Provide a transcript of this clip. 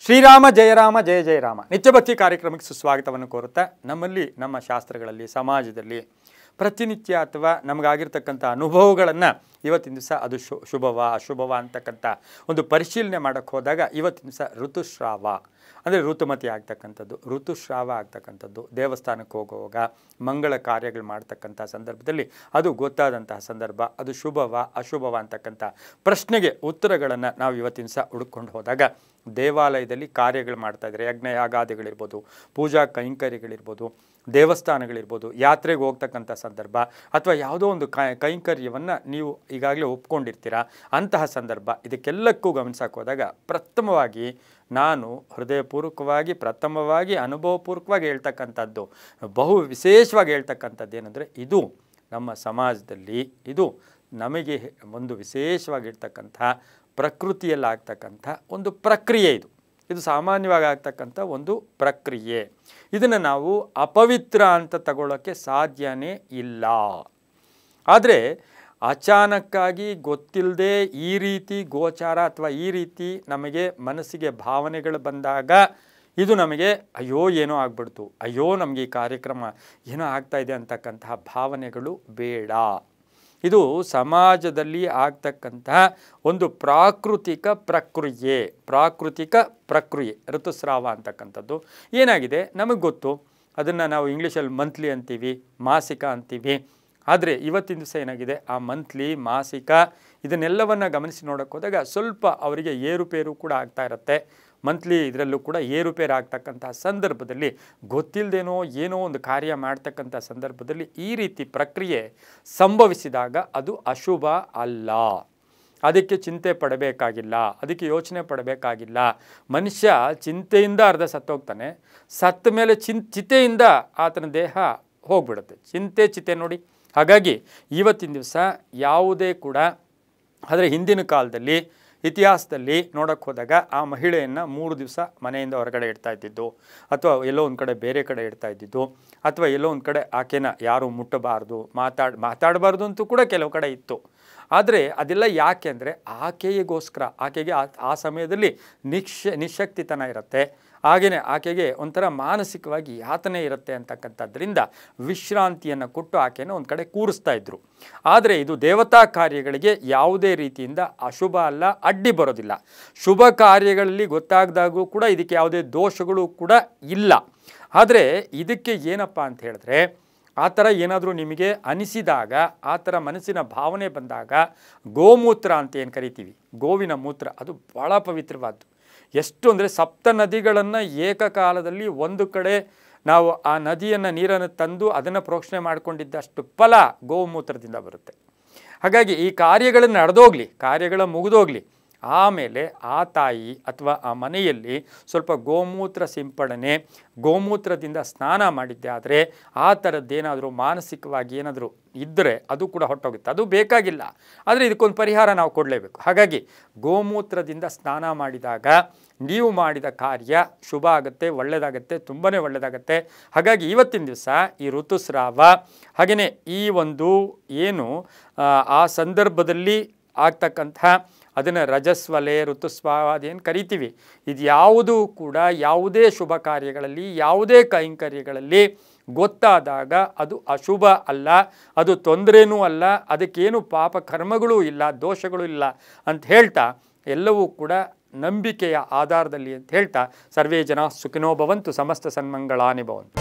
ಶ್ರೀರಾಮ ಜಯ ರಾಮ ಜಯ ಜಯ ರಾಮ ನಿತ್ಯಭಕ್ತಿ ಕಾರ್ಯಕ್ರಮಕ್ಕೆ ಸುಸ್ವಾಗತವನ್ನು ಕೋರುತ್ತಾ ನಮ್ಮಲ್ಲಿ ನಮ್ಮ ಶಾಸ್ತ್ರಗಳಲ್ಲಿ ಸಮಾಜದಲ್ಲಿ ಪ್ರತಿನಿತ್ಯ ಅಥವಾ ನಮಗಾಗಿರ್ತಕ್ಕಂಥ ಅನುಭವಗಳನ್ನು ಇವತ್ತಿನ ದಿವಸ ಅದು ಶುಭವ ಅಶುಭವ ಅಂತಕ್ಕಂಥ ಒಂದು ಪರಿಶೀಲನೆ ಮಾಡೋಕ್ಕೆ ಹೋದಾಗ ಇವತ್ತಿನ ದಿವಸ ಋತುಸ್ರಾವ ಅಂದರೆ ಋತುಮತಿ ಆಗ್ತಕ್ಕಂಥದ್ದು ಋತುಸ್ರಾವ ಆಗ್ತಕ್ಕಂಥದ್ದು ದೇವಸ್ಥಾನಕ್ಕೆ ಹೋಗುವಾಗ ಮಂಗಳ ಕಾರ್ಯಗಳು ಮಾಡ್ತಕ್ಕಂಥ ಸಂದರ್ಭದಲ್ಲಿ ಅದು ಗೊತ್ತಾದಂತಹ ಸಂದರ್ಭ ಅದು ಶುಭವ ಅಶುಭವ ಅಂತಕ್ಕಂಥ ಪ್ರಶ್ನೆಗೆ ಉತ್ತರಗಳನ್ನು ನಾವು ಇವತ್ತಿನ ದಿವಸ ಹುಡುಕೊಂಡು ಹೋದಾಗ ದೇವಾಲಯದಲ್ಲಿ ಕಾರ್ಯಗಳು ಮಾಡ್ತಾಯಿದ್ದಾರೆ ಯಜ್ಞ ಯಾಗಾದಿಗಳಿರ್ಬೋದು ಪೂಜಾ ಕೈಂಕರ್ಯಗಳಿರ್ಬೋದು ದೇವಸ್ಥಾನಗಳಿರ್ಬೋದು ಯಾತ್ರೆಗೆ ಹೋಗ್ತಕ್ಕಂಥ ಸಂದರ್ಭ ಅಥವಾ ಯಾವುದೋ ಒಂದು ಕೈಂಕರ್ಯವನ್ನು ನೀವು ಈಗಾಗಲೇ ಒಪ್ಕೊಂಡಿರ್ತೀರ ಅಂತಹ ಸಂದರ್ಭ ಇದಕ್ಕೆಲ್ಲಕ್ಕೂ ಗಮನಿಸಕ್ಕೆ ಹೋದಾಗ ಪ್ರಥಮವಾಗಿ ನಾನು ಹೃದಯಪೂರ್ವಕವಾಗಿ ಪ್ರಥಮವಾಗಿ ಅನುಭವಪೂರ್ವಕವಾಗಿ ಹೇಳ್ತಕ್ಕಂಥದ್ದು ಬಹು ವಿಶೇಷವಾಗಿ ಹೇಳ್ತಕ್ಕಂಥದ್ದು ಏನಂದರೆ ಇದು ನಮ್ಮ ಸಮಾಜದಲ್ಲಿ ಇದು ನಮಗೆ ಒಂದು ವಿಶೇಷವಾಗಿರ್ತಕ್ಕಂಥ ಪ್ರಕೃತಿಯಲ್ಲಾಗ್ತಕ್ಕಂಥ ಒಂದು ಪ್ರಕ್ರಿಯೆ ಇದು ಸಾಮಾನ್ಯವಾಗಿ ಆಗ್ತಕ್ಕಂಥ ಒಂದು ಪ್ರಕ್ರಿಯೆ ಇದನ್ನು ನಾವು ಅಪವಿತ್ರ ಅಂತ ತಗೊಳ್ಳೋಕ್ಕೆ ಸಾಧ್ಯನೇ ಇಲ್ಲ. ಆದರೆ ಅಚಾನಕ್ಕಾಗಿ ಗೊತ್ತಿಲ್ಲದೆ ಈ ರೀತಿ ಗೋಚಾರ ಅಥವಾ ಈ ರೀತಿ ನಮಗೆ ಮನಸ್ಸಿಗೆ ಭಾವನೆಗಳು ಬಂದಾಗ ಇದು ನಮಗೆ ಅಯ್ಯೋ ಏನೋ ಆಗ್ಬಿಡ್ತು, ಅಯ್ಯೋ ನಮಗೆ ಈ ಕಾರ್ಯಕ್ರಮ ಏನೋ ಆಗ್ತಾಯಿದೆ ಅಂತಕ್ಕಂತಹ ಭಾವನೆಗಳು ಬೇಡ. ಇದು ಸಮಾಜದಲ್ಲಿ ಆಗ್ತಕ್ಕಂತಹ ಒಂದು ಪ್ರಾಕೃತಿಕ ಪ್ರಕ್ರಿಯೆ ಋತುಸ್ರಾವ ಅಂತಕ್ಕಂಥದ್ದು ಏನಾಗಿದೆ ನಮಗೆ ಗೊತ್ತು. ಅದನ್ನು ನಾವು ಇಂಗ್ಲೀಷಲ್ಲಿ ಮಂತ್ಲಿ ಅಂತೀವಿ, ಮಾಸಿಕ ಅಂತೀವಿ. ಆದರೆ ಇವತ್ತಿನ ದಿವಸ ಏನಾಗಿದೆ ಆ ಮಂತ್ಲಿ ಮಾಸಿಕ ಇದನ್ನೆಲ್ಲವನ್ನು ಗಮನಿಸಿ ನೋಡೋಕ್ಕೆ ಹೋದಾಗ ಸ್ವಲ್ಪ ಅವರಿಗೆ ಏರುಪೇರು ಕೂಡ ಆಗ್ತಾ ಇರುತ್ತೆ. ಮಂತ್ಲಿ ಇದರಲ್ಲೂ ಕೂಡ ಏರುಪೇರು ಆಗ್ತಕ್ಕಂಥ ಸಂದರ್ಭದಲ್ಲಿ ಗೊತ್ತಿಲ್ಲದೇನೋ ಏನೋ ಒಂದು ಕಾರ್ಯ ಮಾಡ್ತಕ್ಕಂಥ ಸಂದರ್ಭದಲ್ಲಿ ಈ ರೀತಿ ಪ್ರಕ್ರಿಯೆ ಸಂಭವಿಸಿದಾಗ ಅದು ಅಶುಭ ಅಲ್ಲ. ಅದಕ್ಕೆ ಚಿಂತೆ ಪಡಬೇಕಾಗಿಲ್ಲ, ಅದಕ್ಕೆ ಯೋಚನೆ ಪಡಬೇಕಾಗಿಲ್ಲ. ಮನುಷ್ಯ ಚಿಂತೆಯಿಂದ ಅರ್ಧ ಸತ್ತೋಗ್ತಾನೆ, ಸತ್ತ ಮೇಲೆ ಚಿತೆಯಿಂದ ಆತನ ದೇಹ ಹೋಗ್ಬಿಡುತ್ತೆ. ಚಿತೆ ನೋಡಿ. ಹಾಗಾಗಿ ಇವತ್ತಿನ ದಿವಸ ಯಾವುದೇ ಕೂಡ ಆದರೆ ಹಿಂದಿನ ಕಾಲದಲ್ಲಿ ಇತಿಹಾಸದಲ್ಲಿ ನೋಡೋಕ್ಕೆ ಹೋದಾಗ ಆ ಮಹಿಳೆಯನ್ನು 3 ದಿವಸ ಮನೆಯಿಂದ ಹೊರಗಡೆ ಇಡ್ತಾ ಇದ್ದಿದ್ದು ಅಥವಾ ಎಲ್ಲೋ ಒಂದು ಕಡೆ ಬೇರೆ ಕಡೆ ಇಡ್ತಾ ಇದ್ದಿದ್ದು ಅಥವಾ ಎಲ್ಲೋ ಒಂದು ಕಡೆ ಆಕೆನ ಯಾರೂ ಮುಟ್ಟಬಾರ್ದು ಮಾತಾಡಬಾರ್ದು ಅಂತೂ ಕೂಡ ಕೆಲವು ಕಡೆ ಇತ್ತು. ಆದರೆ ಅದೆಲ್ಲ ಯಾಕೆ ಅಂದರೆ ಆಕೆಗೋಸ್ಕರ ಆಕೆಗೆ ಆ ಸಮಯದಲ್ಲಿ ನಿಶಕ್ತಿತನ ಇರುತ್ತೆ. ಹಾಗೆಯೇ ಆಕೆಗೆ ಒಂಥರ ಮಾನಸಿಕವಾಗಿ ಯಾತನೆ ಇರುತ್ತೆ ಅಂತಕ್ಕಂಥದ್ರಿಂದ ವಿಶ್ರಾಂತಿಯನ್ನು ಕೊಟ್ಟು ಆಕೆಯನ್ನು ಒಂದು ಕಡೆ ಕೂರಿಸ್ತಾ ಇದ್ರು. ಆದರೆ ಇದು ದೇವತಾ ಕಾರ್ಯಗಳಿಗೆ ಯಾವುದೇ ರೀತಿಯಿಂದ ಅಶುಭ ಅಲ್ಲ, ಅಡ್ಡಿ ಬರೋದಿಲ್ಲ. ಶುಭ ಕಾರ್ಯಗಳಲ್ಲಿ ಗೊತ್ತಾಗದಾಗೂ ಕೂಡ ಇದಕ್ಕೆ ಯಾವುದೇ ದೋಷಗಳು ಕೂಡ ಇಲ್ಲ. ಆದರೆ ಇದಕ್ಕೆ ಏನಪ್ಪ ಅಂತ ಹೇಳಿದ್ರೆ ಆ ಥರ ಏನಾದರೂ ನಿಮಗೆ ಅನಿಸಿದಾಗ ಆ ಥರ ಮನಸ್ಸಿನ ಭಾವನೆ ಬಂದಾಗ ಗೋಮೂತ್ರ ಅಂತ ಏನು ಕರಿತೀವಿ, ಗೋವಿನ ಮೂತ್ರ, ಅದು ಭಾಳ ಪವಿತ್ರವಾದ್ದು. ಎಷ್ಟು ಅಂದರೆ 7 ನದಿಗಳನ್ನು ಏಕಕಾಲದಲ್ಲಿ ಒಂದು ಕಡೆ ನಾವು ಆ ನದಿಯನ್ನು ನೀರನ್ನು ತಂದು ಅದನ್ನು ಪ್ರೋಕ್ಷಣೆ ಮಾಡಿಕೊಂಡಿದ್ದಷ್ಟು ಫಲ ಗೋಮೂತ್ರದಿಂದ ಬರುತ್ತೆ. ಹಾಗಾಗಿ ಈ ಕಾರ್ಯಗಳನ್ನು ನಡೆದೋಗ್ಲಿ, ಕಾರ್ಯಗಳ ಮುಗಿದೋಗ್ಲಿ, ಆಮೇಲೆ ಆ ತಾಯಿ ಅಥವಾ ಆ ಮನೆಯಲ್ಲಿ ಸ್ವಲ್ಪ ಗೋಮೂತ್ರ ಸಿಂಪಡಣೆ, ಗೋಮೂತ್ರದಿಂದ ಸ್ನಾನ ಮಾಡಿದ್ದೆ ಆದರೆ ಆ ಥರದ್ದೇನಾದರೂ ಮಾನಸಿಕವಾಗಿ ಏನಾದರೂ ಇದ್ದರೆ ಅದು ಕೂಡ ಹೊರಟೋಗುತ್ತೆ. ಅದು ಬೇಕಾಗಿಲ್ಲ, ಆದರೆ ಇದಕ್ಕೊಂದು ಪರಿಹಾರ ನಾವು ಕೊಡಲೇಬೇಕು. ಹಾಗಾಗಿ ಗೋಮೂತ್ರದಿಂದ ಸ್ನಾನ ಮಾಡಿದಾಗ ನೀವು ಮಾಡಿದ ಕಾರ್ಯ ಶುಭ ಆಗುತ್ತೆ, ಒಳ್ಳೆಯದಾಗತ್ತೆ, ತುಂಬಾ ಒಳ್ಳೆಯದಾಗತ್ತೆ. ಹಾಗಾಗಿ ಇವತ್ತಿನ ದಿವಸ ಈ ಋತುಸ್ರಾವ ಹಾಗೆಯೇ ಈ ಒಂದು ಏನು ಆ ಸಂದರ್ಭದಲ್ಲಿ ಆಗ್ತಕ್ಕಂಥ ಅದನ್ನು ರಜಸ್ವಲೆ ಋತುಸ್ರಾವ ಅದೇನು ಕರಿತೀವಿ, ಇದು ಯಾವುದೂ ಕೂಡ ಯಾವುದೇ ಶುಭ ಕಾರ್ಯಗಳಲ್ಲಿ ಯಾವುದೇ ಕೈಂಕರ್ಯಗಳಲ್ಲಿ ಗೊತ್ತಾದಾಗ ಅದು ಅಶುಭ ಅಲ್ಲ, ಅದು ತೊಂದರೆನೂ ಅಲ್ಲ, ಅದಕ್ಕೇನು ಪಾಪ ಕರ್ಮಗಳೂ ಇಲ್ಲ, ದೋಷಗಳೂ ಇಲ್ಲ ಅಂತ ಹೇಳ್ತಾ ಎಲ್ಲವೂ ಕೂಡ ನಂಬಿಕೆಯ ಆಧಾರದಲ್ಲಿ ಅಂತ ಹೇಳ್ತಾ ಸರ್ವೇ ಜನ ಸುಖಿನೋ ಭವಂತು, ಸಮಸ್ತ ಸನ್ಮಂಗಳಾನಿ ಭವಂತು.